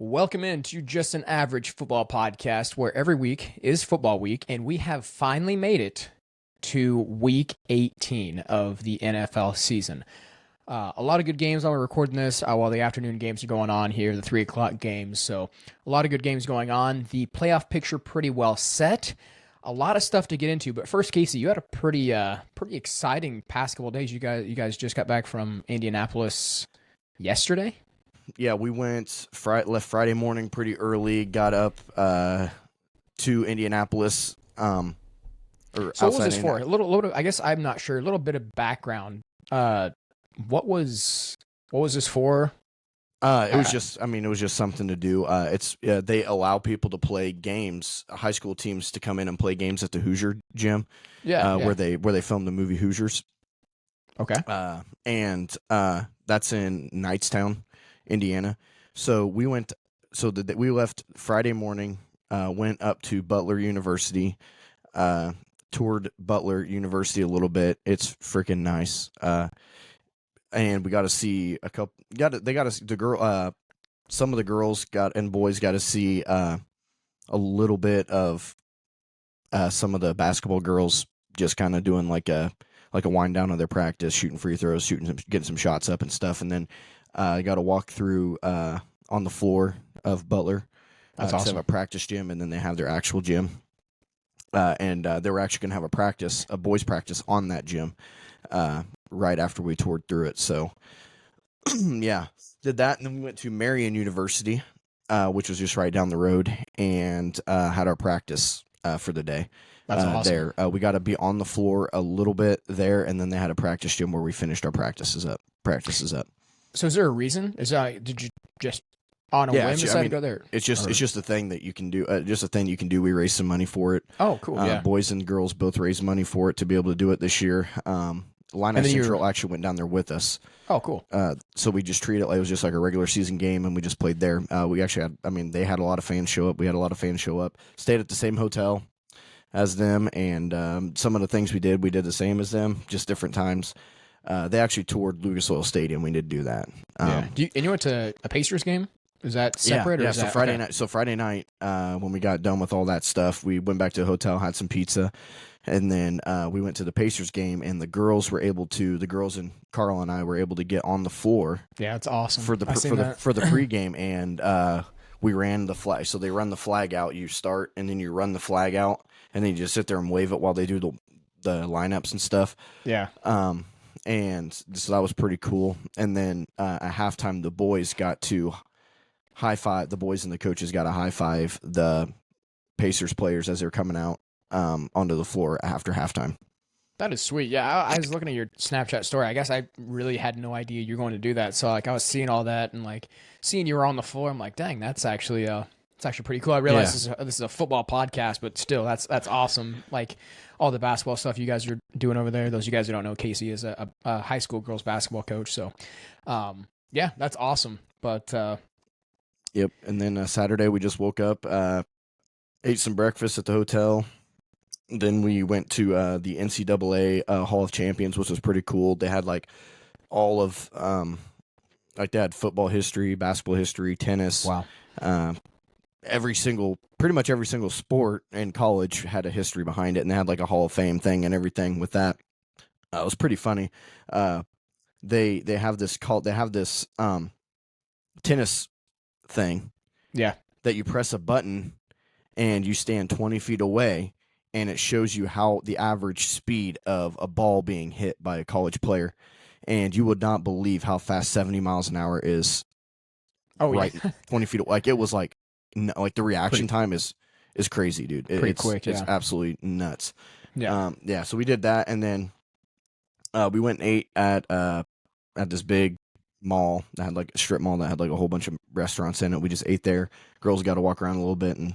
Welcome into Just an Average Football Podcast, where every week is football week, and we have finally made it to week 18 of the NFL season. A lot of good games while we're recording this, while the afternoon games are going on here, the 3 o'clock games. So a lot of good games going on. The playoff picture pretty well set. A lot of stuff to get into. But first, Casey, you had a pretty exciting past couple of days. You guys just got back from Indianapolis yesterday? Yeah, we left Friday morning pretty early, got up to Indianapolis. So what was this for? A little, I guess I'm not sure. A little bit of background. What was this for? It was just something to do. They allow people to play games, high school teams to come in and play games at the Hoosier gym. Where they filmed the movie Hoosiers. Okay. And that's in Knightstown, Indiana. So we left Friday morning, went up to Butler University, toured Butler University a little bit. It's freaking nice. And we got to see some of the girls and boys got to see a little bit of some of the basketball girls just kind of doing like a wind down of their practice, shooting free throws, getting some shots up and stuff. And then I got to walk through on the floor of Butler. That's awesome. They have a practice gym, and then they have their actual gym. And they were actually going to have a boys' practice on that gym right after we toured through it. So, yeah, did that. And then we went to Marion University, which was just right down the road, and had our practice for the day. That's awesome. There. We got to be on the floor a little bit there, and then they had a practice gym where we finished our practices up. So is there a reason? Did you just on a whim decide to go there? It's just a thing that you can do. Just a thing you can do. We raised some money for it. Oh, cool. Yeah. Boys and girls both raised money for it to be able to do it this year. Illini Central actually went down there with us. Oh, cool. So we just treated it like it was just like a regular season game, and we just played there. We actually they had a lot of fans show up. We had a lot of fans show up. Stayed at the same hotel as them, and some of the things we did the same as them, just different times. They actually toured Lucas Oil Stadium. We did do that. And you went to a Pacers game? Is that separate? Yeah. Or is that, Friday night. So Friday night, when we got done with all that stuff, we went back to the hotel, had some pizza, and then we went to the Pacers game. And the girls and Carl and I were able to get on the floor. Yeah, it's awesome for the pregame, and we ran the flag. So they run the flag out. You start, and then you run the flag out, and then you just sit there and wave it while they do the lineups and stuff. Yeah. And so that was pretty cool. And then at halftime, the boys got to high five. The boys and the coaches got to high five the Pacers players as they were coming out onto the floor after halftime. That is sweet. Yeah, I was looking at your Snapchat story. I guess I really had no idea you were going to do that. So I was seeing all that and seeing you were on the floor. I'm like, dang, that's actually pretty cool. I realize this is a football podcast, but still, that's awesome. All the basketball stuff you guys are doing over there. Those of you guys who don't know, Casey is a high school girls basketball coach. So, yeah, that's awesome. But yep. And then Saturday we just woke up, ate some breakfast at the hotel. Then we went to the NCAA Hall of Champions, which was pretty cool. They had all of they had football history, basketball history, tennis. Wow. Pretty much every single sport in college had a history behind it, and they had a Hall of Fame thing and everything with that. It was pretty funny. They have this tennis thing. Yeah. That you press a button and you stand 20 feet away, and it shows you how the average speed of a ball being hit by a college player, and you would not believe how fast 70 miles an hour is. Oh, right, yeah. 20 feet. It was the reaction time is crazy, dude. Pretty quick. It's absolutely nuts. Yeah. So we did that, and then we went and ate at this big mall that had a strip mall that had a whole bunch of restaurants in it. We just ate there. Girls got to walk around a little bit and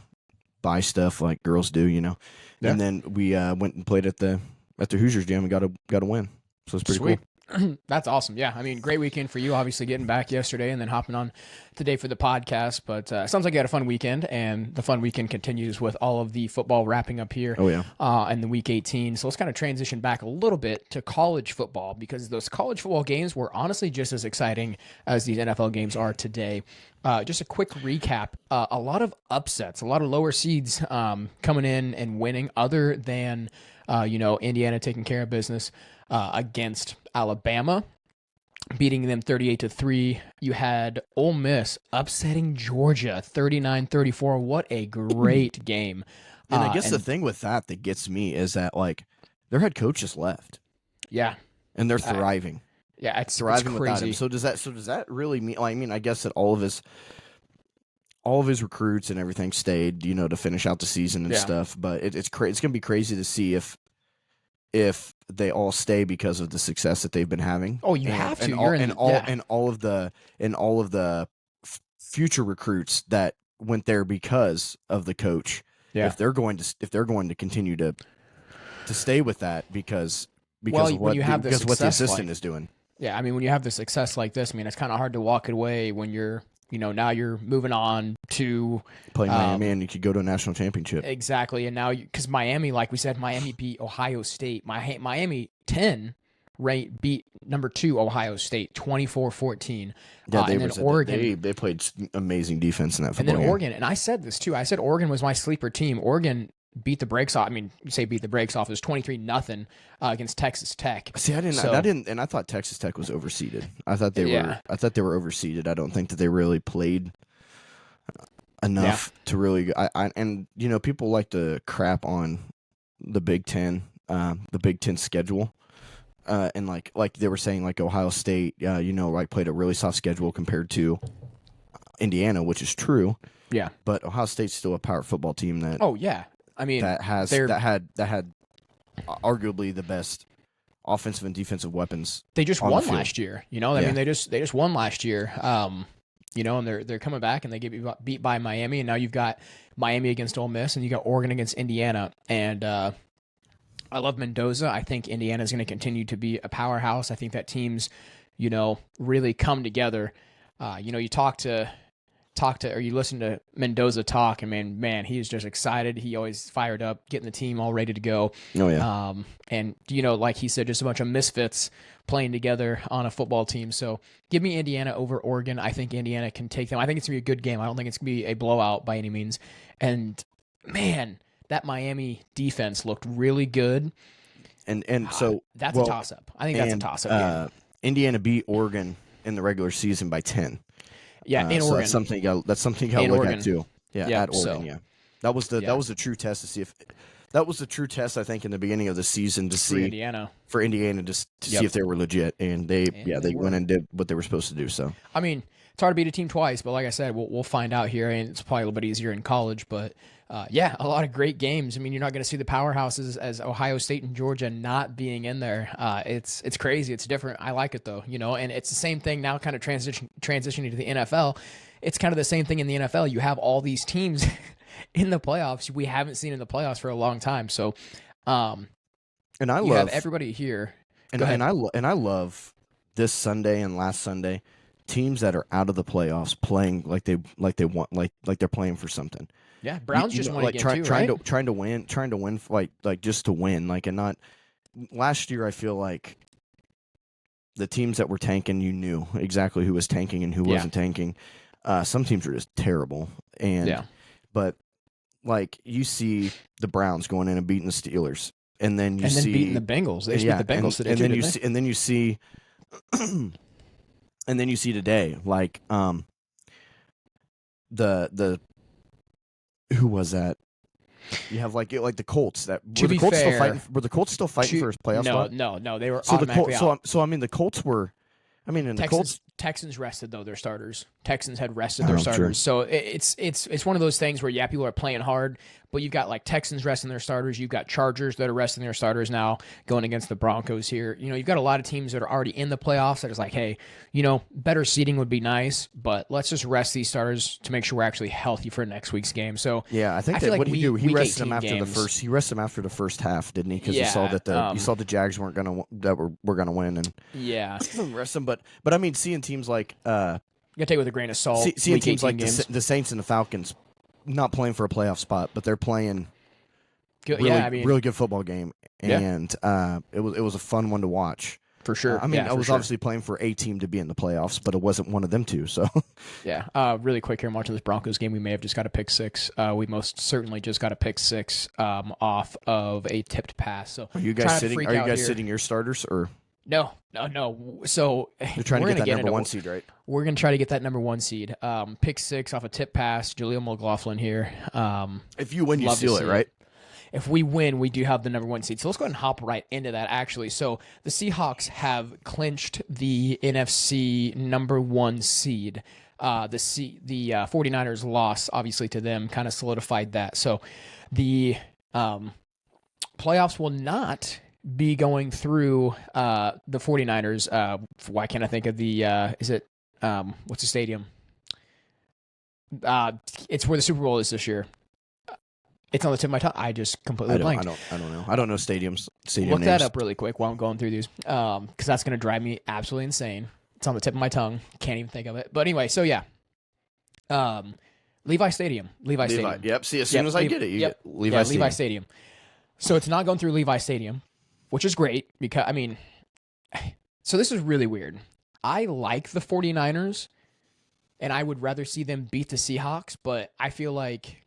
buy stuff like girls do, Yeah. And then we went and played at the Hoosiers gym and got a win. So it's pretty Sweet. cool. That's awesome. Yeah. I mean, great weekend for you, obviously getting back yesterday and then hopping on today for the podcast. But it sounds like you had a fun weekend, and the fun weekend continues with all of the football wrapping up here Oh yeah. in the week 18. So let's kind of transition back a little bit to college football, because those college football games were honestly just as exciting as these NFL games are today. Just a quick recap. A lot of upsets, a lot of lower seeds coming in and winning, other than, Indiana taking care of business against Alabama, beating them 38-3. You had Ole Miss upsetting Georgia 39-34. What a great game. And I guess the thing with that gets me is that, like, their head coach just left. Yeah. And they're thriving. Yeah, it's Thriving crazy. without him. So does that really mean, I mean, I guess that all of his recruits and everything stayed, to finish out the season and stuff, but it's going to be crazy to see if they all stay because of the success that they've been having. Oh, you have to. All of the future recruits that went there because of the coach. Yeah. If they're going to continue to stay with that because of what the assistant is doing. Yeah, I mean, when you have the success like this, I mean, it's kind of hard to walk away when you're, now you're moving on to play Miami, and you could go to a national championship. Exactly, and now because Miami, like we said, Miami beat Ohio State. Miami 10 beat number 2 Ohio State 24-14. Yeah, and then Oregon. They played amazing defense in that football And then game. Oregon, and I said this too. I said Oregon was my sleeper team. Oregon beat the brakes off. I mean, you say beat the brakes off. It was 23-0 against Texas Tech. See, I didn't, and I thought Texas Tech was overseeded. I thought they were overseeded. I don't think that they really played enough to really. People like to crap on the Big Ten schedule, and like they were saying, like Ohio State, played a really soft schedule compared to Indiana, which is true. Yeah, but Ohio State's still a power football team that. Oh yeah. I mean, that had arguably the best offensive and defensive weapons. They just won last year, I mean, they just won last year, and they're coming back and they get beat by Miami, and now you've got Miami against Ole Miss, and you got Oregon against Indiana, and I love Mendoza. I think Indiana is going to continue to be a powerhouse. I think that teams, really come together. You talk to or you listen to Mendoza talk, and man, he is just excited. He always fired up, getting the team all ready to go. Oh yeah. And like he said, just a bunch of misfits playing together on a football team. So give me Indiana over Oregon. I think Indiana can take them. I think it's gonna be a good game. I don't think it's gonna be a blowout by any means. And man, that Miami defense looked really good. And so that's a toss up. I think that's a toss up. Indiana beat Oregon in the regular season by 10. Yeah, in so Oregon. That's something you got to look at too. Yeah, at Oregon. So, that was the true test to see if that was the true test. I think in the beginning of the season to see for Indiana to see if they were legit, and they went and did what they were supposed to do. So I mean, it's hard to beat a team twice, but like I said, we'll find out here, and it's probably a little bit easier in college. But a lot of great games. I mean, you're not going to see the powerhouses as Ohio State and Georgia not being in there. It's crazy. It's different. I like it though, and it's the same thing now. Kind of transitioning to the NFL. It's kind of the same thing in the NFL. You have all these teams in the playoffs we haven't seen in the playoffs for a long time. So, and I love everybody here. And I love this Sunday and last Sunday teams that are out of the playoffs playing like they want like they're playing for something. Yeah, Browns just won again too, right? Trying to win like just to win, like, and not. Last year, I feel like the teams that were tanking, you knew exactly who was tanking and who wasn't tanking. Some teams are just terrible, but like you see the Browns going in and beating the Steelers, and then see beating the Bengals. They beat the Bengals today, and then you see, and then you see today, like the who was that? You have like the Colts that were the Colts still fighting for his playoff spot? No, they were so automatically the Colts. out. So I mean the Colts were, the Colts Texans rested though their starters. Texans had rested their starters, so it's one of those things where people are playing hard, but you've got like Texans resting their starters. You've got Chargers that are resting their starters now going against the Broncos here. You've got a lot of teams that are already in the playoffs that is like, hey, better seeding would be nice, but let's just rest these starters to make sure we're actually healthy for next week's game. So yeah, I think that what he do, he rested them after the first. He rested them after the first half, didn't he? Because he saw that you saw the Jags weren't gonna win, and rest them. But I mean, seeing teams like you gotta take it with a grain of salt. Seeing teams like the Saints and the Falcons not playing for a playoff spot, but they're playing really good football game, and it was a fun one to watch. For sure. I mean, I was obviously playing for a team to be in the playoffs, but it wasn't one of them two. So, really quick here, I'm watching this Broncos game. We may have just got a pick six. We most certainly just got a pick six off of a tipped pass. So, are you guys sitting your starters or? No. So you're trying to get that number 1 seed, right? We're gonna try to get that number 1 seed. Pick six off a tip pass. Julio McLaughlin here. If you win, you steal it, right? If we win, we do have the number 1 seed. So let's go ahead and hop right into that, actually. So the Seahawks have clinched the NFC number 1 seed. The 49ers loss, obviously, to them kind of solidified that. So the playoffs will not be going through the 49ers. Why can't I think of the what's the stadium? It's where the Super Bowl is this year. It's on the tip of my tongue. I just completely blanked. I don't know. I don't know stadiums. Look names. That up really quick while I'm going through these, because that's going to drive me absolutely insane. It's on the tip of my tongue. Can't even think of it. But anyway, so yeah. Levi Stadium. Yep. See, as soon as I get it, you get Levi Stadium. So it's not going through Levi Stadium, which is great because, I mean, so this is really weird. I like the 49ers, and I would rather see them beat the Seahawks, but I feel like,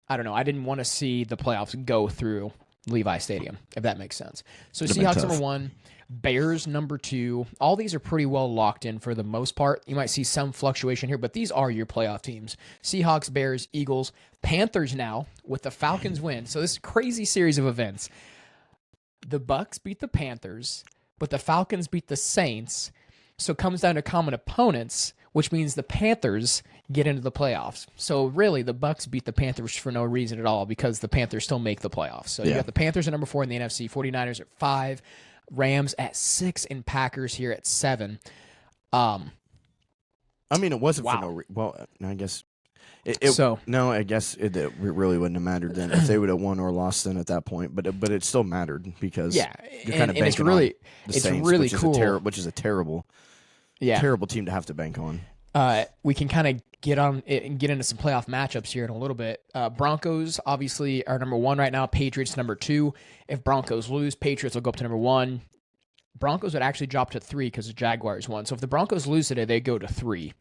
I don't know, I didn't want to see the playoffs go through Levi Stadium, if that makes sense. So Seahawks number 1, Bears number 2. All these are pretty well locked in for the most part. You might see some fluctuation here, but these are your playoff teams. Seahawks, Bears, Eagles, Panthers now with the Falcons win. So this crazy series of events. The Bucks beat the Panthers, but the Falcons beat the Saints. So it comes down to common opponents, which means the Panthers get into the playoffs. So really, the Bucks beat the Panthers for no reason at all because the Panthers still make the playoffs. So you got the Panthers at number 4 in the NFC, 49ers at 5, Rams at 6, and Packers here at 7. I mean, it wasn't for no reason. Well, I guess I guess it really wouldn't have mattered then if they would have won or lost then at that point. But it still mattered because you're kind of banking on the Saints, really which cool. Which is a terrible team to have to bank on. We can kind of get on it and get into some playoff matchups here in a little bit. Broncos obviously are number 1 right now. Patriots number 2. If Broncos lose, Patriots will go up to number 1. Broncos would actually drop to 3 because the Jaguars won. So if the Broncos lose today, they go to 3.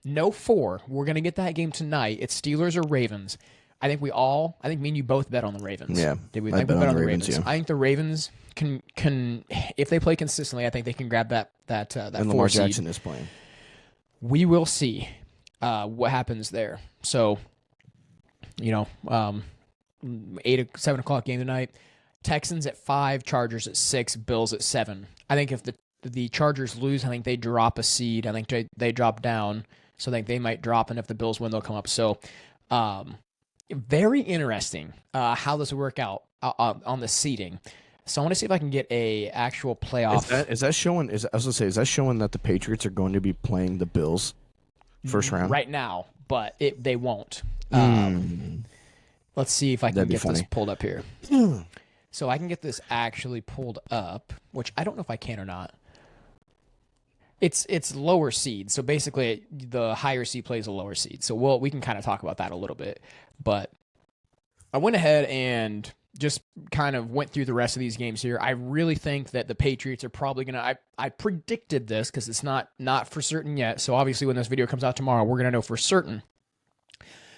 No 4. We're going to get that game tonight. It's Steelers or Ravens. I think me and you both bet on the Ravens. Yeah. Did we? I think we bet on the Ravens. Yeah. I think the Ravens can if they play consistently, I think they can grab that and 4 Lamar seed. Jackson is playing. We will see what happens there. So, 7 o'clock game tonight. Texans at 5, Chargers at 6, Bills at 7. I think if the Chargers lose, I think they drop a seed. I think they drop down. So I think they might drop, and if the Bills win, they'll come up. So, very interesting how this will work out on the seeding. So I want to see if I can get a actual playoff. Is that showing that the Patriots are going to be playing the Bills first round right now? But they won't. Let's see if I can get this pulled up here. So I can get this actually pulled up, which I don't know if I can or not. It's lower seed, so basically the higher seed plays a lower seed. So we can kind of talk about that a little bit. But I went ahead and just kind of went through the rest of these games here. I really think that the Patriots are probably going to... I predicted this because it's not for certain yet. So obviously when this video comes out tomorrow, we're going to know for certain.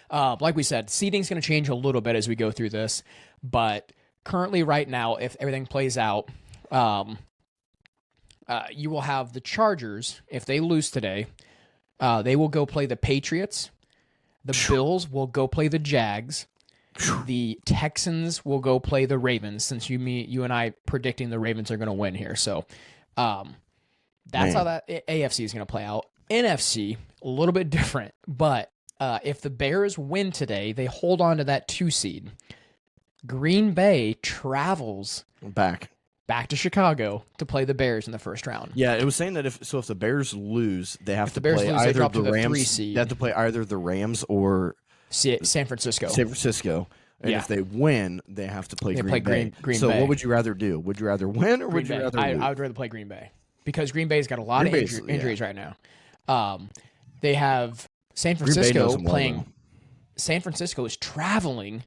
Like we said, seeding's going to change a little bit as we go through this. But currently right now, if everything plays out... you will have the Chargers, if they lose today, they will go play the Patriots. The Bills will go play the Jags. The Texans will go play the Ravens, since you and I predicting the Ravens are going to win here. So That's how that AFC is going to play out. NFC, a little bit different, but if the Bears win today, they hold on to that 2 seed. Green Bay travels back to Chicago to play the Bears in the first round. Yeah, it was saying that if the Bears lose, they have to play lose, either the the Rams. 3 seed. They have to play either the Rams or San Francisco. And if they win, they have to play Green Bay. Green so Bay. what would you rather do? Would you rather win or Green would you Bay. rather lose? I would rather play Green Bay because Green Bay's got a lot of injuries right now. They have San Francisco playing. San Francisco is traveling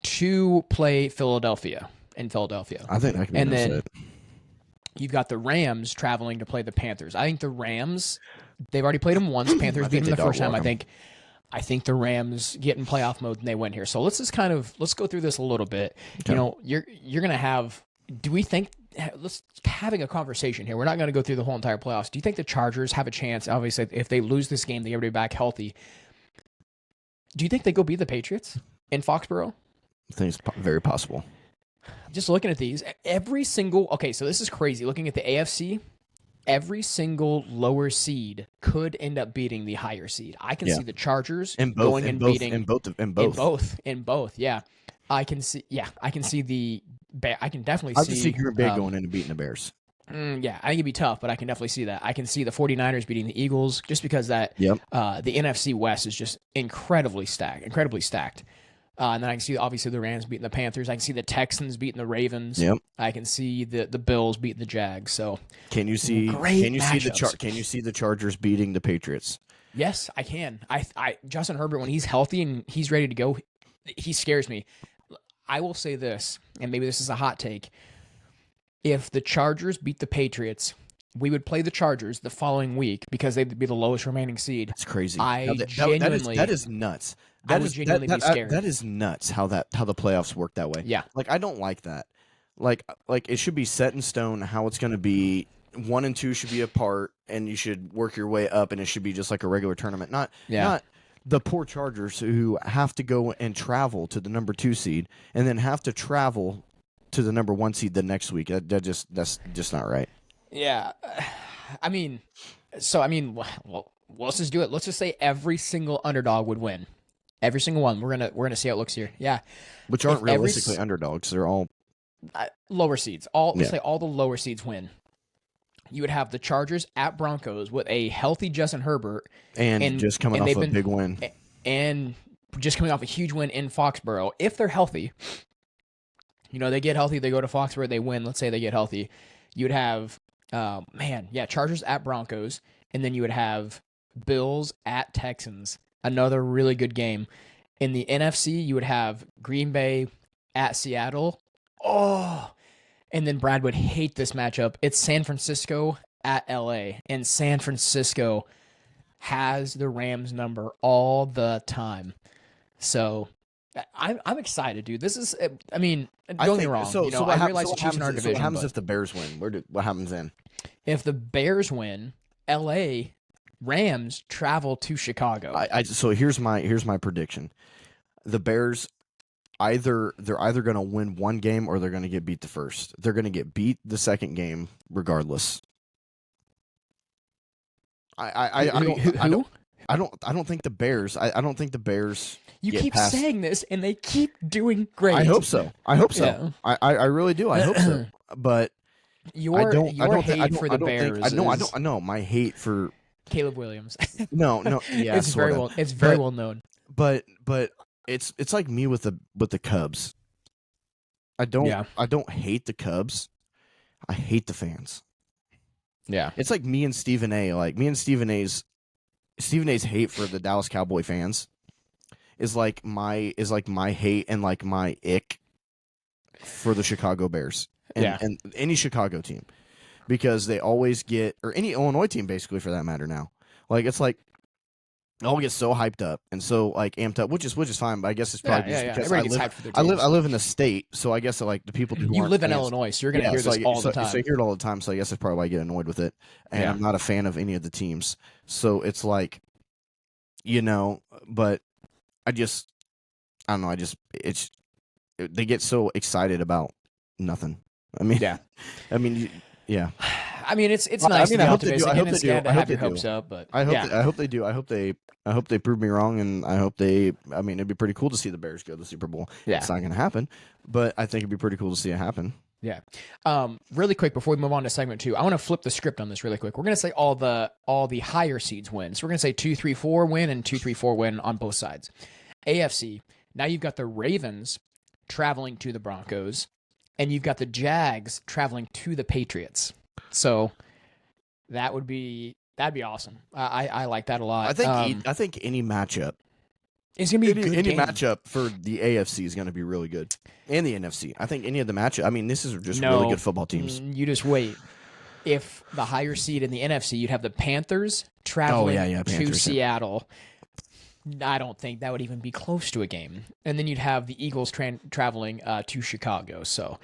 to play Philadelphia in Philadelphia. I think that can be and then it. You've got the Rams traveling to play the Panthers. I think the Rams, they've already played them once. Panthers beat them the first time. I think the Rams get in playoff mode and they win here. So let's go through this a little bit. Okay. You're going to have, let's having a conversation here. We're not going to go through the whole entire playoffs. Do you think the Chargers have a chance? Obviously, if they lose this game, they get everybody back healthy. Do you think they go beat the Patriots in Foxborough? I think it's very possible. Just looking at these, so this is crazy. Looking at the AFC, every single lower seed could end up beating the higher seed. I can see the Chargers beating both. Yeah, I can see. Yeah, I can see I can definitely see. I can see Green Bay going in and beating the Bears. Yeah, I think it'd be tough, but I can definitely see that. I can see the 49ers beating the Eagles just because the NFC West is just incredibly stacked. And then I can see, obviously, the Rams beating the Panthers. I can see the Texans beating the Ravens. Yep. I can see the Bills beating the Jags. So can you see the Chargers beating the Patriots? Yes, I can. Justin Herbert, when he's healthy and he's ready to go, he scares me. I will say this, and maybe this is a hot take. If the Chargers beat the Patriots, we would play the Chargers the following week because they'd be the lowest remaining seed. It's crazy. That is nuts. Be scared. That is nuts how the playoffs work that way. Yeah. Like I don't like that. Like it should be set in stone how it's going to be. 1 and 2 should be apart, and you should work your way up, and it should be just like a regular tournament. Not the poor Chargers who have to go and travel to the number 2 seed, and then have to travel to the number 1 seed the next week. That's just not right. Yeah, well, let's just do it. Let's just say every single underdog would win. Every single one. We're gonna see how it looks here. Yeah, which aren't realistically underdogs. They're all lower seeds. Let's say all the lower seeds win. You would have the Chargers at Broncos with a healthy Justin Herbert and just coming off a big win and just coming off a huge win in Foxborough. If they're healthy, they get healthy. They go to Foxborough. They win. Let's say they get healthy. You would have Chargers at Broncos, and then you would have Bills at Texans. Another really good game. In the NFC, you would have Green Bay at Seattle. Oh, and then Brad would hate this matchup. It's San Francisco at LA, and San Francisco has the Rams number all the time. So I'm excited, dude. This is, don't get me wrong. I realize the Chiefs in our division. What happens if the Bears win? What happens then? If the Bears win, LA Rams travel to Chicago. So here's my prediction. The Bears they're either going to win one game or they're going to get beat the first. They're going to get beat the second game regardless. I don't think the Bears. I don't think the Bears. You keep saying this, and they keep doing great. I hope so. Yeah. I really do. I hope so. But your hate for the Bears. I know my hate for Caleb Williams. No, yeah, it's very well known. But it's like me with the Cubs. I don't hate the Cubs. I hate the fans. Yeah. It's like me and Stephen A. Like me and Stephen A's hate for the Dallas Cowboy fans is like my hate and like my ick for the Chicago Bears and any Chicago team, because they always get, or any Illinois team basically for that matter now. Like it's like I all get so hyped up and so like amped up, which is fine. But I guess it's probably because I live in the state, so I guess like the people who live in Illinois, so you're gonna hear this all the time. So I hear it all the time. So I guess that's probably why I get annoyed with it, and I'm not a fan of any of the teams. So it's like, but I don't know. They get so excited about nothing. I mean, yeah. I mean, it's Well, nice to be I hope they do. optimistic, I hope and it's they do. good to I hope have they your do. hopes up. But I hope. yeah, I hope they do. I hope they prove me wrong, and I hope they. I mean, it'd be pretty cool to see the Bears go to the Super Bowl. yeah. It's not going to happen, but I think it'd be pretty cool to see it happen. Yeah. Really quick before we move on to segment 2, I want to flip the script on this really quick. We're going to say all the higher seeds win. So we're going to say 2, 3, 4 win and 2, 3, 4 win on both sides. AFC. Now you've got the Ravens traveling to the Broncos, and you've got the Jags traveling to the Patriots. So that'd be awesome. I like that a lot. I think any matchup. It's gonna be a good any game. matchup for the AFC is going to be really good, and the NFC. I think any of the matchup. I mean, this is just really good football teams. You just wait. If the higher seed in the NFC, you'd have the Panthers traveling to Seattle. I don't think that would even be close to a game. And then you'd have the Eagles traveling to Chicago. So,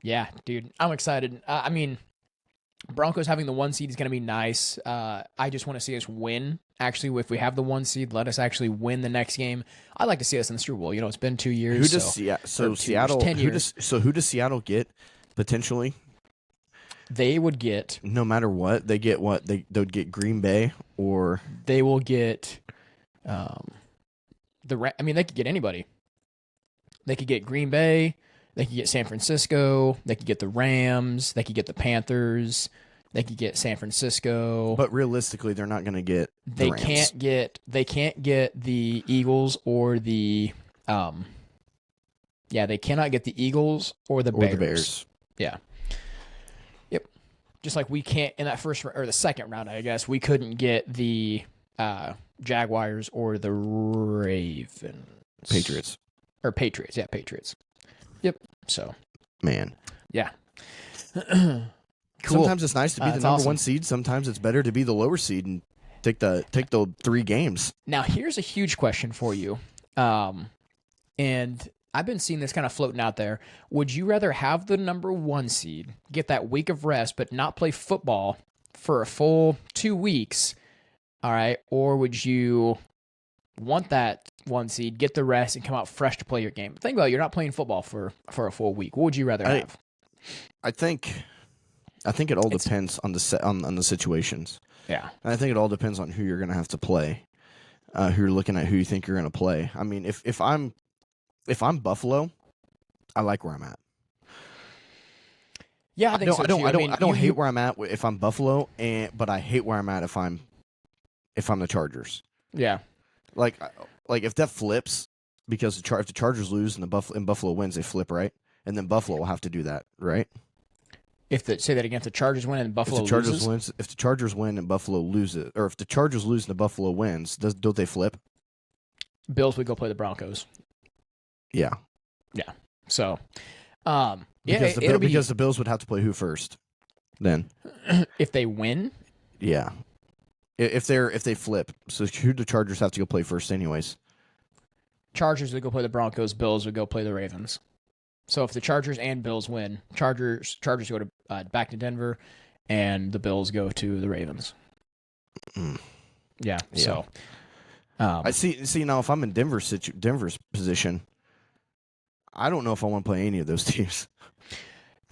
yeah, dude, I'm excited. I mean, Broncos having the 1 seed is going to be nice. I just want to see us win. Actually, if we have the 1 seed, let us actually win the next game. I'd like to see us in the Super Bowl. You know, it's been 2 years. Who does Seattle? 10 years. Who does Seattle get potentially? They would get, no matter what, they get what they would get Green Bay, or they will get I mean, they could get anybody. They could get Green Bay, they could get San Francisco, they could get the Rams, they could get the Panthers, they could get San Francisco. But realistically, they're not going to get the Rams. They can't get the Eagles or the they cannot get the Eagles or the Bears. Yeah. Just like we can't in that first or the second round, I guess we couldn't get the Jaguars or the Ravens. Patriots. Yeah, Patriots. Yep. So, man. Yeah. Cool. Sometimes it's nice to be the number 1 seed. Sometimes it's better to be the lower seed and take the 3 games. Now, here's a huge question for you. And I've been seeing this kind of floating out there. Would you rather have the number 1 seed, get that week of rest, but not play football for a full 2 weeks? All right. Or would you want that 1 seed, get the rest, and come out fresh to play your game? Think about it. You're not playing football for a full week. What would you rather have? I think it all depends on the situations. Yeah. And I think it all depends on who you're going to have to play, who you're looking at, who you think you're going to play. I mean, if I'm Buffalo, I like where I'm at. Yeah, I think so too. I don't hate where I'm at if I'm Buffalo, but I hate where I'm at if I'm the Chargers. Yeah. Like if that flips, because if the Chargers lose and Buffalo wins, they flip, right? And then Buffalo will have to do that, right? Say that again. If the Chargers win and Buffalo loses? If the Chargers win and Buffalo loses, or if the Chargers lose and the Buffalo wins, don't they flip? Bills would go play the Broncos. Yeah. Yeah. So, because the Bills would have to play who first? Then, if they win, yeah. If they flip, so who do the Chargers have to go play first, anyways? Chargers would go play the Broncos. Bills would go play the Ravens. So if the Chargers and Bills win, Chargers go to back to Denver, and the Bills go to the Ravens. Yeah. So, I see now. If I'm in Denver's position, I don't know if I want to play any of those teams.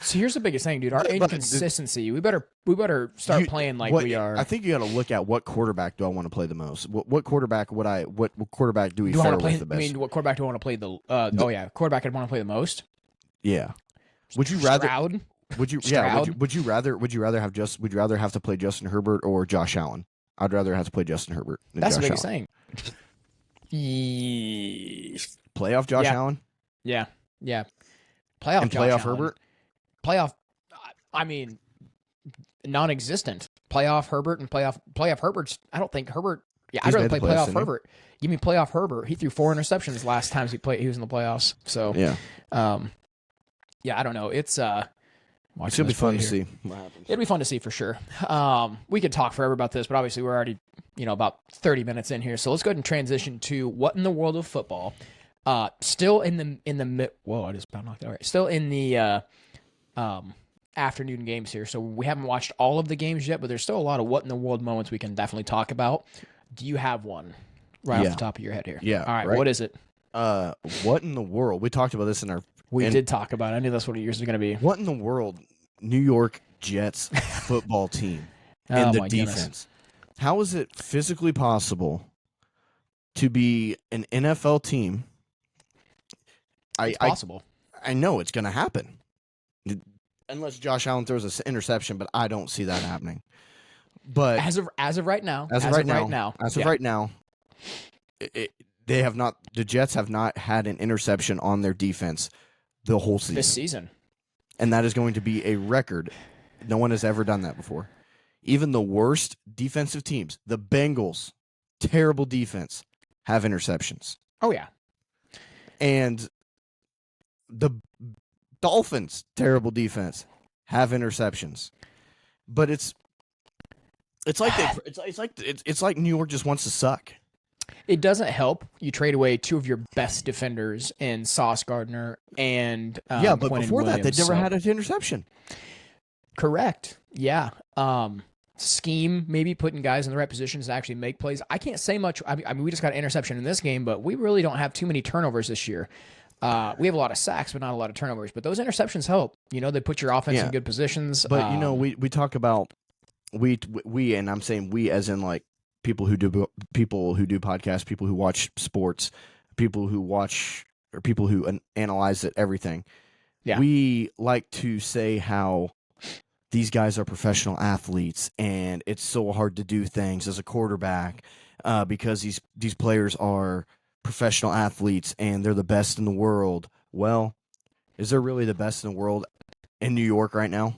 So here's the biggest thing, dude. Our inconsistency. We better start playing like we are. I think you got to look at what quarterback do I want to play the most. What quarterback would I? What quarterback do we fare with the best? I mean, what quarterback do I want to play quarterback I'd want to play the most. Yeah. Would you rather? Stroud? Would you? Stroud? Yeah. Would you rather have Would you rather have to play Justin Herbert or Josh Allen? I'd rather have to play Justin Herbert than That's Josh the biggest Allen. thing. Playoff Josh Allen. Yeah. Playoff and Josh playoff Allen. Herbert. Playoff. I mean, non-existent. Playoff Herbert and playoff Herbert's. I don't think Herbert. Yeah, I'd rather play playoff Herbert. Give me playoff Herbert. He threw 4 interceptions last time he was in the playoffs. So yeah. Yeah, I don't know. It's It'll be fun to see what happens. It'll be fun to see for sure. We could talk forever about this, but obviously we're already, about 30 minutes in here. So let's go ahead and transition to what in the world of football. Still in the whoa, I just about knocked that right. Still in the afternoon games here. So we haven't watched all of the games yet, but there's still a lot of what in the world moments we can definitely talk about. Do you have one off the top of your head here? Yeah. All right. What is it? What in the world? We talked about this in our. We did talk about it. I knew that's what yours was going to be. What in the world? New York Jets football team Oh, and the my defense. goodness. How is it physically possible to be an NFL team? It's possible. I know it's going to happen. Unless Josh Allen throws an interception, but I don't see that happening. But As of right now, the Jets have not had an interception on their defense the whole season. This season. And that is going to be a record. No one has ever done that before. Even the worst defensive teams, the Bengals, terrible defense, have interceptions. Oh, yeah. And the Dolphins, terrible defense, have interceptions. But it's like New York just wants to suck. It doesn't help. You trade away two of your best defenders in Sauce Gardner and but Quentin before Williams, that, they never had an interception. Correct. Yeah. Scheme, maybe putting guys in the right positions to actually make plays. I can't say much. I mean, we just got an interception in this game, but we really don't have too many turnovers this year. We have a lot of sacks, but not a lot of turnovers. But those interceptions help. You know, they put your offense in good positions. But we talk about we, and I'm saying we as in like people who do podcasts, people who watch sports, people who analyze it, everything. Yeah. We like to say how these guys are professional athletes, and it's so hard to do things as a quarterback because these players are professional athletes and they're the best in the world. Well, is there really the best in the world in New York right now?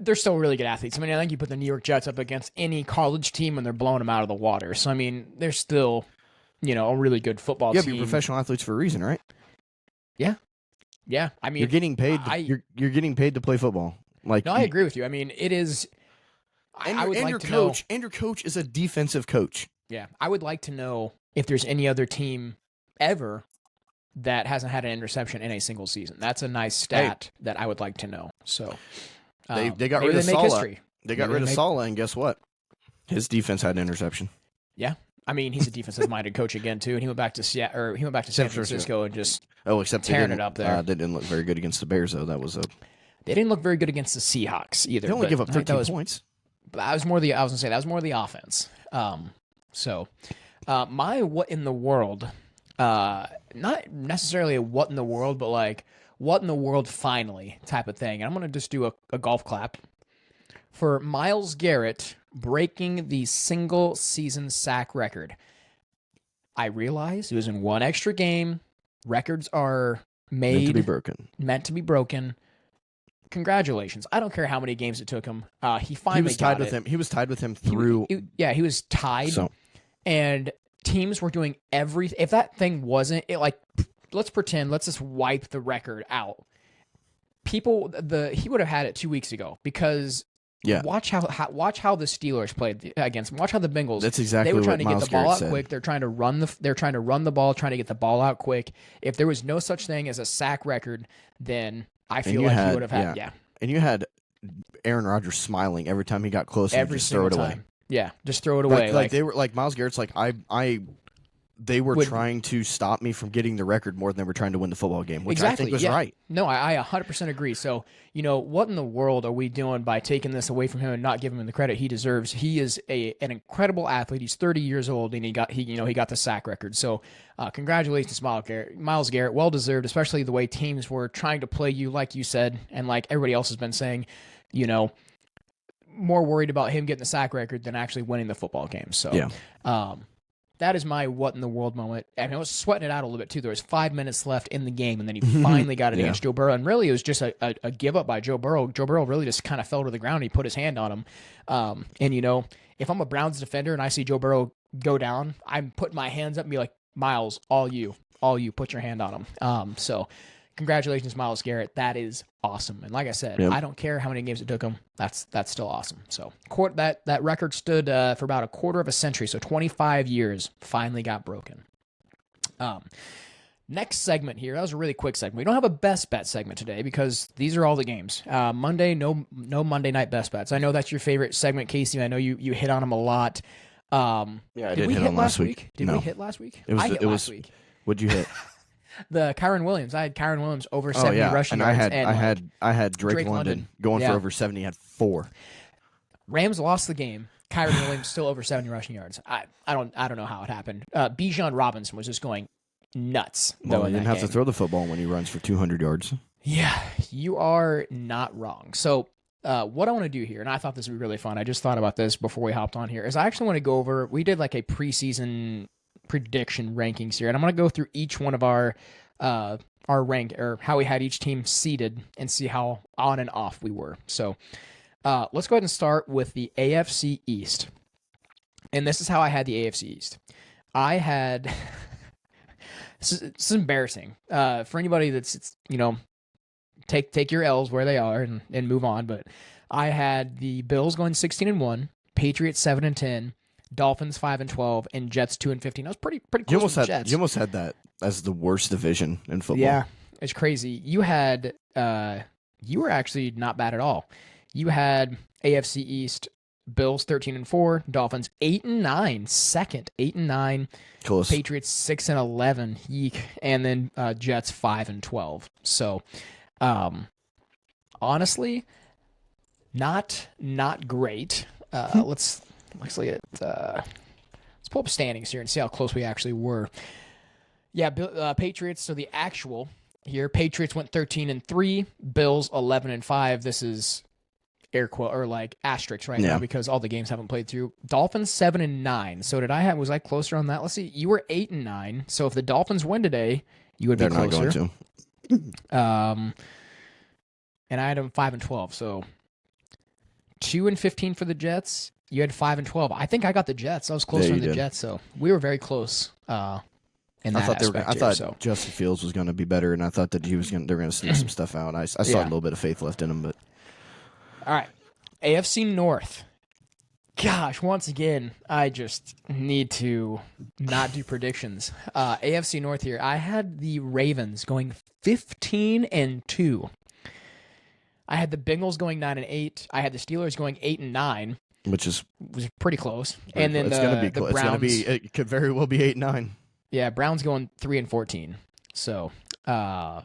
They're still really good athletes. I mean, I think you put the New York Jets up against any college team and they're blowing them out of the water. So, I mean, they're still, a really good football team. Yeah, but you're professional athletes for a reason, right? Yeah. Yeah. I mean, you're getting paid. You're getting paid to play football. Like, no, I agree with you. I mean, it is. I would like to know. And your coach is a defensive coach. Yeah, I would like to know if there's any other team ever that hasn't had an interception in a single season. That's a nice stat that I would like to know. So they got rid of Sala. They got rid of Sala, and guess what? His defense had an interception. Yeah, I mean he's a defensive-minded coach again too, and he went back to San Francisco and just tearing it up there. They didn't look very good against the Bears though. They didn't look very good against the Seahawks either. They only give up 13 points. But that was more the offense. So, my what in the world, not necessarily a what in the world, but like what in the world finally type of thing. And I'm going to just do a golf clap for Myles Garrett breaking the single season sack record. I realize it was in one extra game. Records are meant to be broken. Congratulations. I don't care how many games it took him. He finally got it. He was tied with him through. He was tied. So. And teams were doing everything. If that thing wasn't, let's just wipe the record out. He would have had it 2 weeks ago because watch how the Steelers played against him. Watch how the Bengals. That's exactly they were trying what to get the ball out quick. They're trying to run the ball, trying to get the ball out quick. If there was no such thing as a sack record, then I feel like he would have had. Yeah. And you had Aaron Rodgers smiling every time he got close and just throw it away. Yeah, just throw it away. Like they were like Myles Garrett's like they were trying to stop me from getting the record more than they were trying to win the football game, which I think was right. No, I 100% agree. So, what in the world are we doing by taking this away from him and not giving him the credit he deserves? He is an incredible athlete. He's 30 years old and he got the sack record. So, congratulations, Myles Garrett. Well deserved, especially the way teams were trying to play you, like you said, and like everybody else has been saying, more worried about him getting the sack record than actually winning the football game. So, that is my what in the world moment. I mean, I was sweating it out a little bit too. There was 5 minutes left in the game, and then he finally got it against Joe Burrow. And really, it was just a give up by Joe Burrow. Joe Burrow really just kind of fell to the ground. He put his hand on him. And if I'm a Browns defender and I see Joe Burrow go down, I'm putting my hands up and be like, Myles, all you, put your hand on him. So, congratulations, Myles Garrett. That is awesome. And like I said, I don't care how many games it took him. That's still awesome. So that record stood for about a quarter of a century. So 25 years finally got broken. Next segment here. That was a really quick segment. We don't have a best bet segment today because these are all the games. Monday, no Monday night best bets. I know that's your favorite segment, Casey. I know you hit on them a lot. I did hit on last week. Did we hit last week? Last week. What'd you hit? The Kyron Williams. I had Kyron Williams over Oh 70 yeah, rushing and yards. I had Drake, Drake London, London. going Yeah. for over 70. He had 4. Rams lost the game. Kyron Williams still over 70 rushing yards. I don't know how it happened. Bijan Robinson was just going nuts. Well, though, he didn't have to throw the football when he runs for 200 yards. Yeah, you are not wrong. So what I want to do here, and I thought this would be really fun. I just thought about this before we hopped on here, is I actually want to go over, we did like a preseason prediction rankings here, and I'm going to go through each one of our rank, or how we had each team seated, and see how on and off we were. So let's go ahead and start with the AFC East. And this is how I had the AFC East. I had, this is embarrassing for anybody that's, take your L's where they are and move on. But I had the Bills going 16-1, Patriots 7-10, Dolphins 5-12, and Jets 2-15. I was pretty close with the Jets. You almost had that as the worst division in football. Yeah, it's crazy. You had you were actually not bad at all. You had AFC East, Bills 13-4, Dolphins 8-9, second 8-9, Close. Patriots 6-11, yeek, and then Jets 5-12. So, honestly, not great. Let's look at let's pull up standings here and see how close we actually were. Yeah, Patriots. So the actual here, Patriots went 13-3, Bills 11-5. This is air quote or like asterisks right now because all the games haven't played through. Dolphins 7-9. So was I closer on that? Let's see. You were 8-9. So if the Dolphins win today, you would be closer. They're not going to. And I had them 5-12. So 2-15 for the Jets. You had 5-12. I think I got the Jets. I was closer on the Jets. So we were very close. In that I thought Justin Fields was going to be better, and I thought that they were going to sneak some stuff out. I saw a little bit of faith left in him, but. All right, AFC North. Gosh, once again, I just need to not do predictions. AFC North here. I had the Ravens going 15-2. I had the Bengals going 9-8. I had the Steelers going 8-9, which was pretty close. And then the Browns. It could very well be 8-9. Yeah, Browns going 3-14. So, I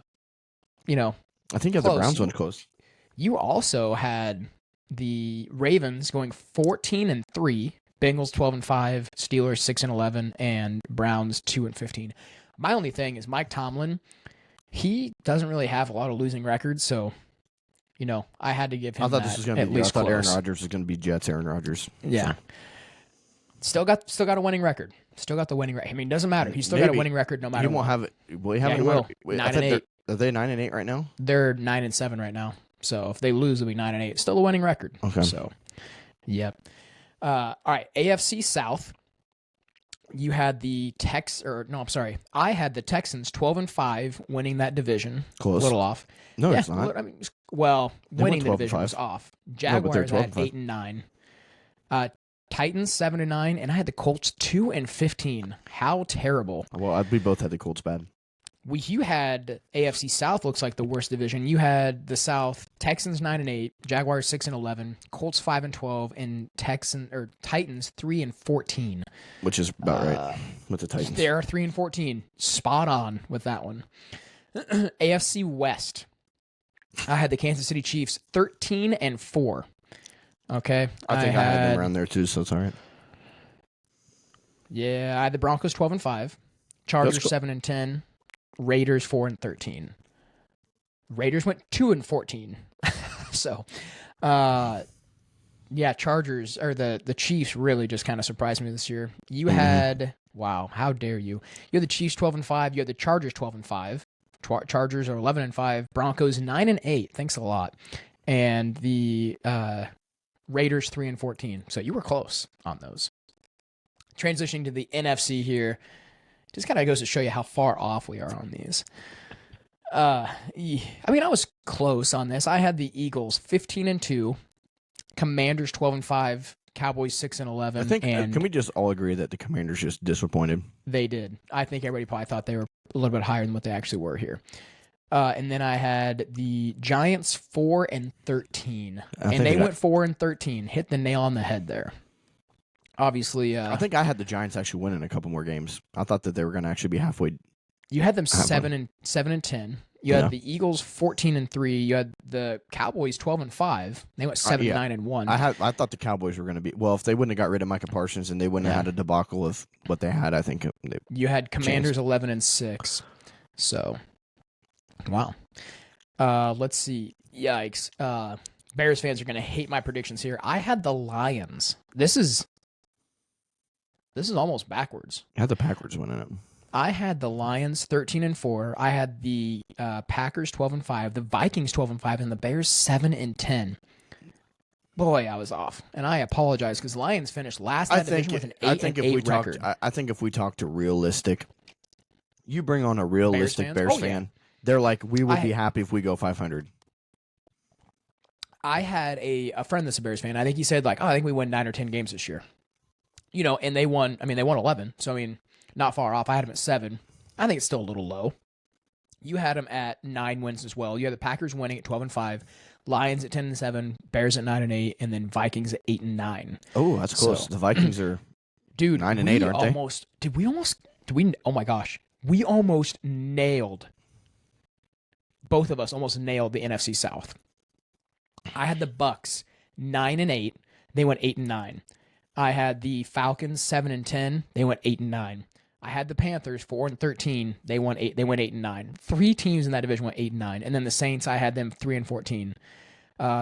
think the Browns one close. You also had the Ravens going 14-3, Bengals 12-5, Steelers 6-11, and Browns 2-15. My only thing is Mike Tomlin. He doesn't really have a lot of losing records, so I had to give him. I thought this was going to be. I thought Aaron Rodgers was going to be Jets. Aaron Rodgers. Yeah. So. Still got a winning record. Still got the winning record. I mean, it doesn't matter. He's still got a winning record no matter what. He won't have it. Will he have it? He will. 9-8. Are they 9-8 right now? They're 9-7 right now. So if they lose, it'll be 9-8. Still a winning record. Okay. So, yep. All right. AFC South. You had the I had the Texans 12-5 winning that division. Close. A little off. No, it's not. I mean, winning the division was off. Jaguars had 8-9. Titans 7-9, and I had the Colts 2-15. How terrible! Well, we both had the Colts bad. You had AFC South looks like the worst division. You had the South Texans 9-8, Jaguars 6-11, Colts 5-12, and Titans 3-14. Which is about right with the Titans. They are 3-14, spot on with that one. AFC West. I had the Kansas City Chiefs 13-4. Okay, I think I had them around there too, so it's all right. Yeah, I had the Broncos 12-5, Chargers 7-10, Raiders 4-13. Raiders went 2-14. So, Chargers or the Chiefs really just kind of surprised me this year. You had how dare you? You had the Chiefs 12-5. You had the Chargers 12-5. Chargers are 11-5. Broncos 9-8. Thanks a lot. And the Raiders 3-14. So you were close on those. Transitioning to the NFC here, just kind of goes to show you how far off we are on these. I was close on this. I had the Eagles 15-2, Commanders 12-5, Cowboys 6-11. I think can we just all agree that the Commanders just disappointed? They did. I think everybody probably thought they were a little bit higher than what they actually were here. And then I had the Giants 4-13, and they went 4-13. Hit the nail on the head there. Obviously, I think I had the Giants actually winning a couple more games. I thought that they were going to actually be halfway You had them I have 7-10. You had the Eagles 14-3. You had the Cowboys 12-5. They went 7-9-1. I thought the Cowboys were going to be if they wouldn't have got rid of Micah Parsons and they wouldn't have had a debacle of what they had. I think you had Commanders 11-6. So, wow. Let's see. Yikes. Bears fans are going to hate my predictions here. I had the Lions. This is almost backwards. You had the Packers winning it. I had the Lions 13-4. I had the Packers 12-5, the Vikings 12-5, and the Bears 7-10. Boy, I was off, and I apologize because Lions finished last in that division with an 8-8 record. I think if we talk to realistic, you bring on a realistic Bears fan, they're like, we would be happy if we go 500. I had a friend that's a Bears fan. I think he said I think we win 9 or 10 games this year. And they won. I mean, they won 11. So not far off. I had them at 7. I think it's still a little low. You had them at 9 wins as well. You had the Packers winning at 12-5, Lions at 10-7, Bears at 9-8, and then Vikings at 8-9. Oh, that's close. The Vikings are 9-8, aren't they? Oh my gosh. We almost nailed. Both of us almost nailed the NFC South. I had the Bucks 9-8. They went 8-9. I had the Falcons 7-10. They went 8-9. I had the Panthers 4-13. They went 8-9. 3 teams in that division went 8-9, and then the Saints. I had them 3-14.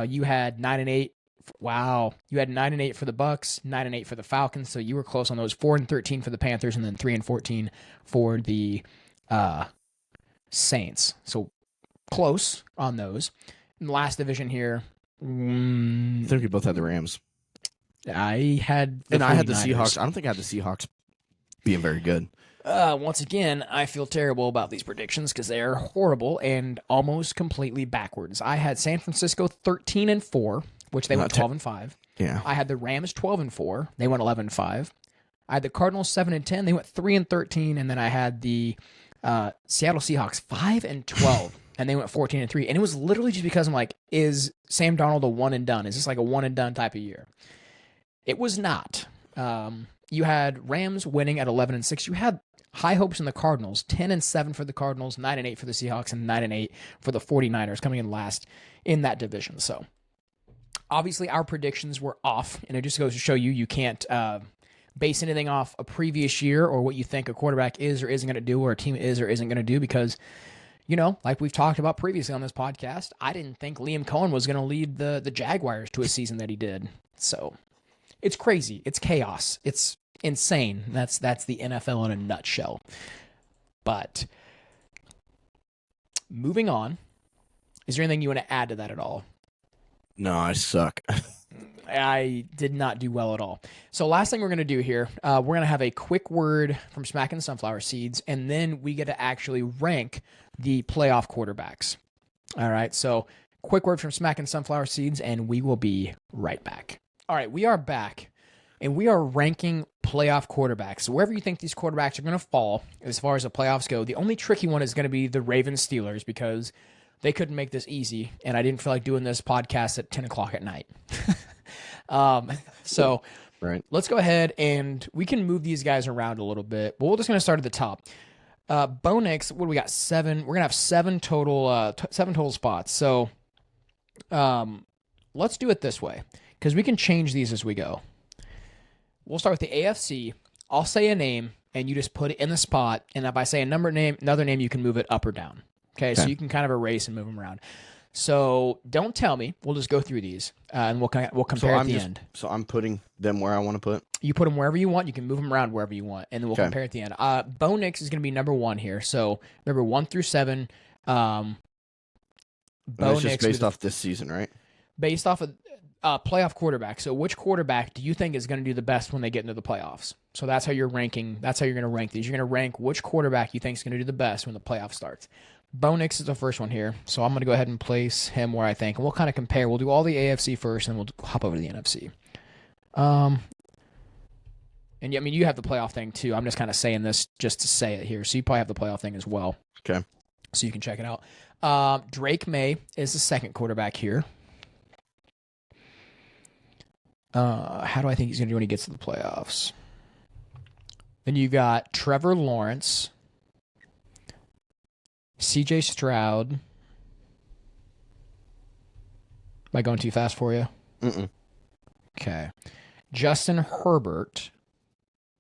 You had 9-8. Wow, you had 9-8 for the Bucks, 9-8 for the Falcons. So you were close on those. 4-13 for the Panthers, and then 3-14 for the Saints. So close on those. In the last division here, I think we both had the Rams. I had the I had the Seahawks. I don't think I had the Seahawks being very good. Once again, I feel terrible about these predictions because they are horrible and almost completely backwards. I had San Francisco 13-4, which they went 12-5. Yeah. I had the Rams 12-4. They went 11-5. I had the Cardinals 7-10. They went 3-13, and then I had the Seattle Seahawks 5-12. And they went 14-3. And it was literally just because I'm like, is Sam Darnold a one and done? Is this like a one and done type of year? It was not. You had Rams winning at 11-6. You had high hopes in the Cardinals, 10-7 for the Cardinals, 9-8 for the Seahawks, and 9-8 for the 49ers, coming in last in that division. So obviously our predictions were off, and it just goes to show you can't base anything off a previous year or what you think a quarterback is or isn't going to do, or a team is or isn't going to do, because like we've talked about previously on this podcast, I didn't think Liam Cohen was going to lead the Jaguars to a season that he did. So it's crazy. It's chaos. It's insane. That's the NFL in a nutshell. But moving on, is there anything you want to add to that at all? No, I suck. I did not do well at all. So last thing we're going to do here, we're going to have a quick word from Smackin' Sunflower Seeds, and then we get to actually rank the playoff quarterbacks. All right, so quick word from Smackin' Sunflower Seeds, and we will be right back. All right, we are back, and we are ranking playoff quarterbacks. So wherever you think these quarterbacks are going to fall as far as the playoffs go, the only tricky one is going to be the Ravens-Steelers, because they couldn't make this easy, and I didn't feel like doing this podcast at 10 o'clock at night. So right. Let's go ahead and we can move these guys around a little bit, but we're just going to start at the top. Bo Nix, what do we got? 7. We're going to have 7 total spots. So let's do it this way, because we can change these as we go. We'll start with the AFC. I'll say a name, and you just put it in the spot, and if I say another name, you can move it up or down. Okay, so you can kind of erase and move them around. So don't tell me. We'll just go through these, and we'll compare at the end. So I'm putting them where I want to put? You put them wherever you want. You can move them around wherever you want, and then we'll compare at the end. Bo Nix is going to be number 1 here. So number 1 through 7. Bo Nix just based off this season, right? Based off of playoff quarterback. So which quarterback do you think is going to do the best when they get into the playoffs? So that's how you're ranking. That's how you're going to rank these. You're going to rank which quarterback you think is going to do the best when the playoff starts. Bo Nix is the first one here, so I'm going to go ahead and place him where I think, and we'll kind of compare. We'll do all the AFC first, and we'll hop over to the NFC. And yeah, I mean, you have the playoff thing too. I'm just kind of saying this just to say it here, so you probably have the playoff thing as well. Okay. So you can check it out. Drake May is the second quarterback here. How do I think he's going to do when he gets to the playoffs? Then you got Trevor Lawrence. CJ Stroud. Am I going too fast for you? Mm-mm. Okay. Justin Herbert.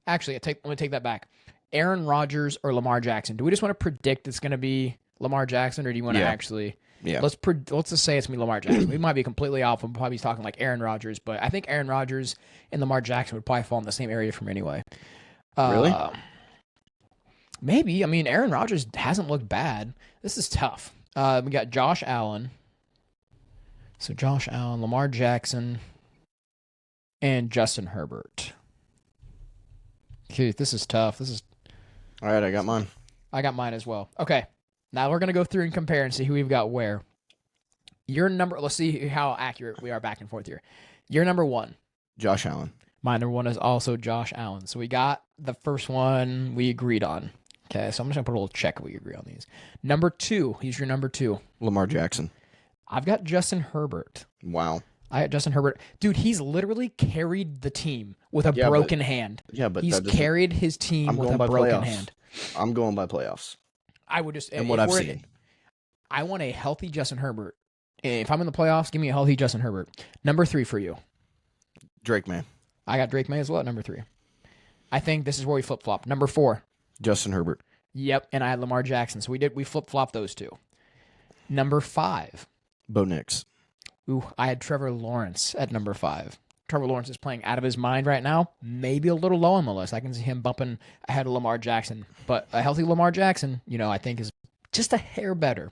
Actually, let me take that back. Aaron Rodgers or Lamar Jackson? Do we just want to predict it's going to be Lamar Jackson, or do you want to actually? Yeah. Let's just say it's going to be Lamar Jackson. We might be completely off. We'll probably be talking like Aaron Rodgers, but I think Aaron Rodgers and Lamar Jackson would probably fall in the same area for me anyway. Really? Maybe. I mean, Aaron Rodgers hasn't looked bad. This is tough. We got Josh Allen. So Josh Allen, Lamar Jackson, and Justin Herbert. Okay, this is tough. All right, I got mine. I got mine as well. Okay. Now we're going to go through and compare and see who we've got where. Your number, let's see how accurate we are back and forth here. Your number 1. Josh Allen. My number 1 is also Josh Allen. So we got the first one we agreed on. Okay, so I'm just going to put a little check if we agree on these. Number 2, he's your number 2. Lamar Jackson. I've got Justin Herbert. Wow. I got Justin Herbert. Dude, he's literally carried the team with a broken hand. Yeah, but he's carried his team with a broken hand. I'm going by playoffs. I would just... And what I've seen. I want a healthy Justin Herbert. If I'm in the playoffs, give me a healthy Justin Herbert. Number 3 for you. Drake May. I got Drake May as well at number 3. I think this is where we flip-flop. Number 4. Justin Herbert. Yep, and I had Lamar Jackson. So we flip-flop those two. Number 5. Bo Nix. Ooh, I had Trevor Lawrence at number 5. Trevor Lawrence is playing out of his mind right now. Maybe a little low on the list. I can see him bumping ahead of Lamar Jackson. But a healthy Lamar Jackson, I think is just a hair better.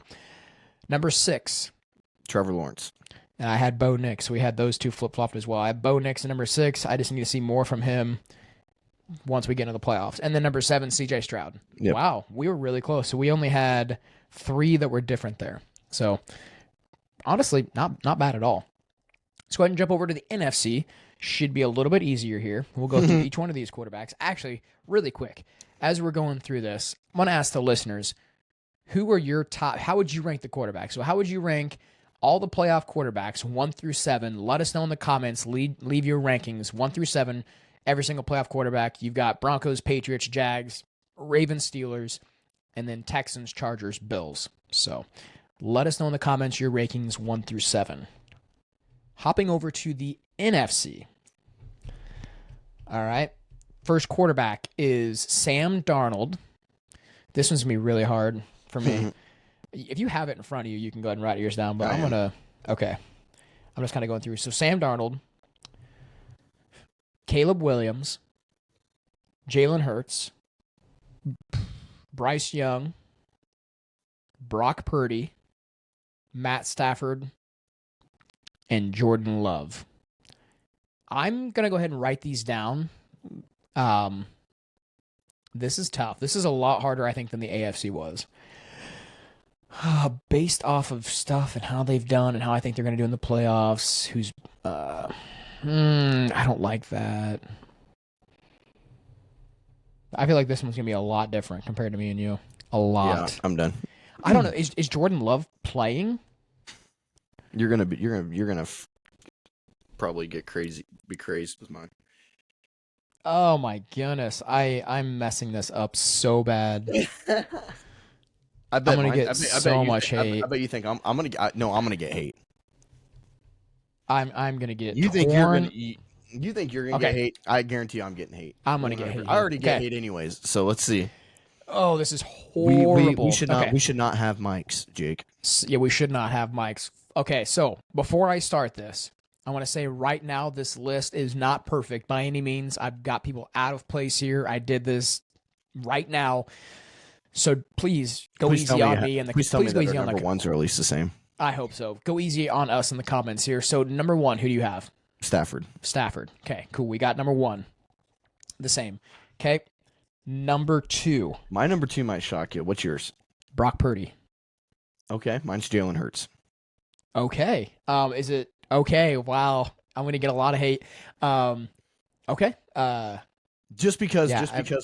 Number 6. Trevor Lawrence. And I had Bo Nix. So we had those two flip-flopped as well. I had Bo Nix at number 6. I just need to see more from him once we get into the playoffs. And then number 7, CJ Stroud. Yep. Wow, we were really close. So we only had 3 that were different there. So honestly, not bad at all. Let's go ahead and jump over to the NFC. Should be a little bit easier here. We'll go through each one of these quarterbacks. Actually, really quick, as we're going through this, I'm going to ask the listeners, who are your top, how would you rank the quarterbacks? So how would you rank all the playoff quarterbacks, 1 through 7? Let us know in the comments. Leave your rankings, 1 through 7, every single playoff quarterback. You've got Broncos, Patriots, Jags, Ravens, Steelers, and then Texans, Chargers, Bills. So let us know in the comments your rankings 1 through 7. Hopping over to the NFC. All right. First quarterback is Sam Darnold. This one's going to be really hard for me. If you have it in front of you, you can go ahead and write yours down. But I'm just kind of going through. So Sam Darnold, Caleb Williams, Jalen Hurts, Bryce Young, Brock Purdy, Matt Stafford, and Jordan Love. I'm going to go ahead and write these down. This is tough. This is a lot harder, I think, than the AFC was. Based off of stuff and how they've done and how I think they're going to do in the playoffs. I don't like that. I feel like this one's going to be a lot different compared to me and you. A lot. Yeah, I'm done. I don't know. Is Jordan Love playing? You're gonna probably be crazed with mine. Oh my goodness, I'm messing this up so bad. I bet I'm gonna get so much hate. I bet you think I'm gonna get hate. I'm gonna get. You think torn. you think you're gonna get hate? I guarantee I'm getting hate. I'm gonna get hate. I already get hate anyways. So let's see. Oh, this is horrible. We should not have mics, Jake. Yeah, we should not have mics. Okay, so before I start this, I want to say right now this list is not perfect by any means. I've got people out of place here. I did this right now. So please go easy on me. Please tell me that our number ones are at least the same. I hope so. Go easy on us in the comments here. So number 1, who do you have? Stafford. Okay, cool. We got number 1. The same. Okay. Number 2. My number 2 might shock you. What's yours? Brock Purdy. Okay. Mine's Jalen Hurts. Okay. Is it okay? Wow. I'm going to get a lot of hate. Okay. Just because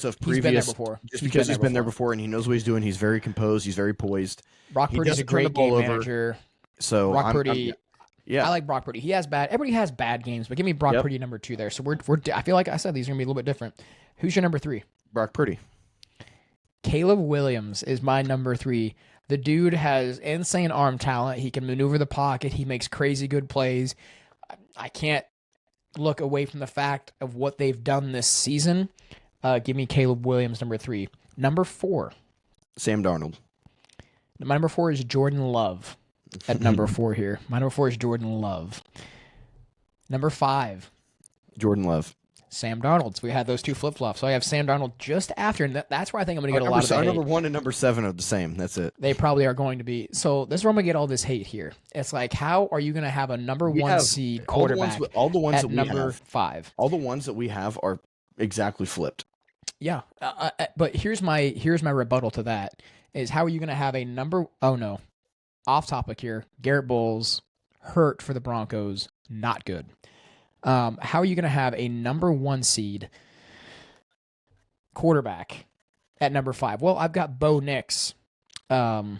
of previous, he's been there before and he knows what he's doing. He's very composed. He's very poised. Brock Purdy's a great game manager. So Brock Purdy, yeah, I like Brock Purdy. Everybody has bad games, but give me Brock Purdy number 2 there. So I feel like I said these are gonna be a little bit different. Who's your number 3? Brock Purdy. Caleb Williams is my number 3. The dude has insane arm talent. He can maneuver the pocket. He makes crazy good plays. I can't look away from the fact of what they've done this season. Give me Caleb Williams, number 3. Number 4. Sam Darnold. My number 4 is Jordan Love at number 4 here. My number 4 is Jordan Love. Number 5. Jordan Love. Sam Darnold. So we had those two flip-flops. So I have Sam Darnold just after, and that's where I think I'm going to get a lot of the hate. Number 1 and number 7 are the same. That's it. They probably are going to be. So this is where I'm going to get all this hate here. It's like, how are you going to have a number 1 seed quarterback all the ones at that we number have, 5? All the ones that we have are exactly flipped. Yeah. But here's my rebuttal to that is, how are you going to have a number... Oh, no. Off topic here. Garrett Bowles hurt for the Broncos. Not good. How are you going to have a number 1 seed quarterback at number 5? Well, I've got Bo Nix. Oh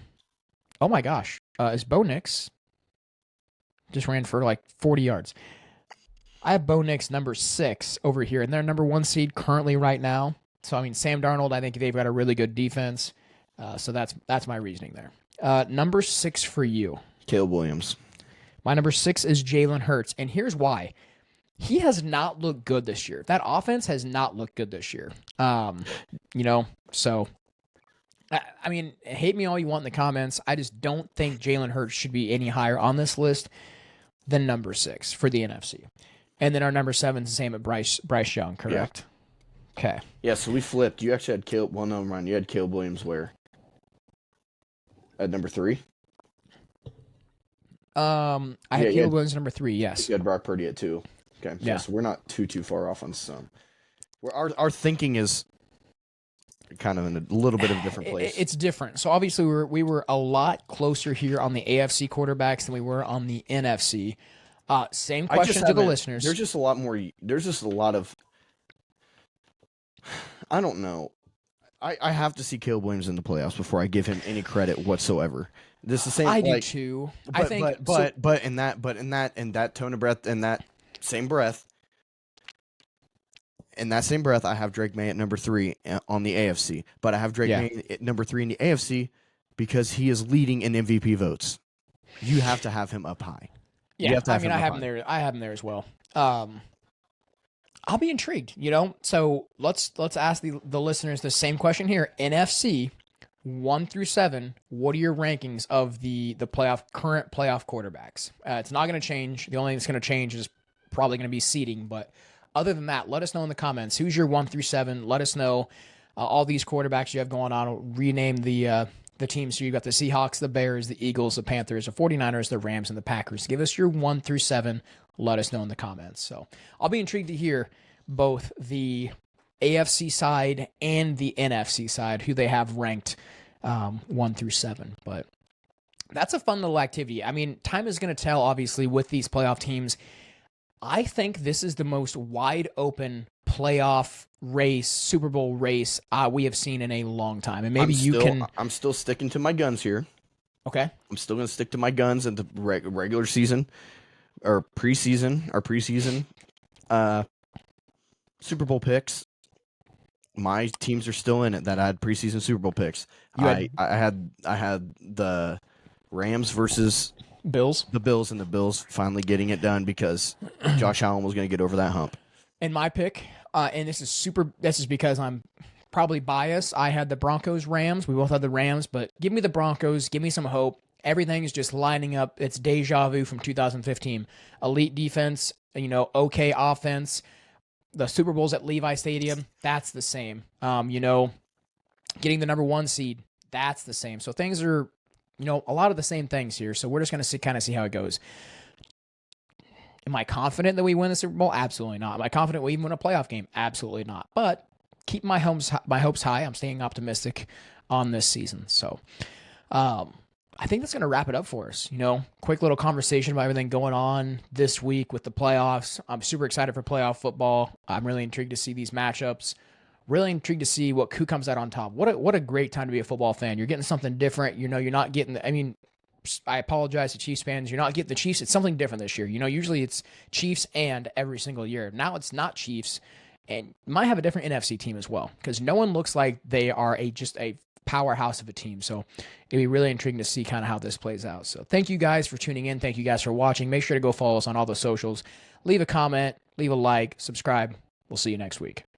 my gosh. Is Bo Nix just ran for like 40 yards? I have Bo Nix number 6 over here, and they're number 1 seed currently right now. So, I mean, Sam Darnold, I think they've got a really good defense. So that's my reasoning there. Number 6 for you. Caleb Williams. My number 6 is Jalen Hurts, and here's why. He has not looked good this year. That offense has not looked good this year. So, I mean, hate me all you want in the comments. I just don't think Jalen Hurts should be any higher on this list than number 6 for the NFC. And then our number 7 is the same at Bryce Young, correct? Yeah. Okay. Yeah, so we flipped. You actually had Caleb. Well, no, Ryan, you had Caleb Williams where? At number 3? I had Caleb Williams number 3, yes. You had Brock Purdy at 2. Okay, yeah. So we're not too far off on some. Our thinking is kind of in a little bit of a different place. It's different. So obviously we were a lot closer here on the AFC quarterbacks than we were on the NFC. Same question to the listeners. There's just a lot more. There's just a lot of. I don't know. I have to see Caleb Williams in the playoffs before I give him any credit whatsoever. This is the same. I do too. But, I think, but in that tone of breath, in that same breath, I have Drake May at number 3 on the AFC. But I have Drake May at number 3 in the AFC because he is leading in MVP votes. You have to have him up high. Yeah, I have him there. I have him there as well. I'll be intrigued, So let's ask the listeners the same question here. NFC 1 through 7. What are your rankings of the current playoff quarterbacks? It's not going to change. The only thing that's going to change is probably going to be seeding. But other than that, let us know in the comments who's your 1 through 7. Let us know all these quarterbacks you have going on. I'll rename the teams. So you've got the Seahawks, the Bears, the Eagles, the Panthers, the 49ers, the Rams, and the Packers. Give us your 1 through 7. Let us know in the comments. So I'll be intrigued to hear both the AFC side and the NFC side, who they have ranked 1 through 7. But that's a fun little activity. I mean, time is going to tell, obviously, with these playoff teams. I think this is the most wide open playoff race, Super Bowl race we have seen in a long time. And maybe I'm still sticking to my guns here. Okay. I'm still going to stick to my guns in the regular season or preseason Super Bowl picks. My teams are still in it that I had preseason Super Bowl picks. I had the Rams versus Bills. The Bills, and the Bills finally getting it done because Josh Allen was going to get over that hump. And my pick, and this is because I'm probably biased. I had the Broncos Rams. We both had the Rams, but give me the Broncos. Give me some hope. Everything is just lining up. It's deja vu from 2015. Elite defense, okay offense. The Super Bowls at Levi Stadium, that's the same. Getting the number 1 seed, that's the same. So things are, a lot of the same things here. So we're just going to kind of see how it goes. Am I confident that we win the Super Bowl? Absolutely not. Am I confident we even win a playoff game? Absolutely not. But keep my hopes high. I'm staying optimistic on this season. So, I think that's going to wrap it up for us. Quick little conversation about everything going on this week with the playoffs. I'm super excited for playoff football. I'm really intrigued to see these matchups. Really intrigued to see who comes out on top. What a great time to be a football fan. You're getting something different. You're not getting I apologize to Chiefs fans. You're not getting the Chiefs. It's something different this year. Usually it's Chiefs and every single year. Now it's not Chiefs, and you might have a different NFC team as well because no one looks like they are just a powerhouse of a team. So it'd be really intriguing to see kind of how this plays out. So thank you guys for tuning in. Thank you guys for watching. Make sure to go follow us on all the socials. Leave a comment, leave a like, subscribe. We'll see you next week.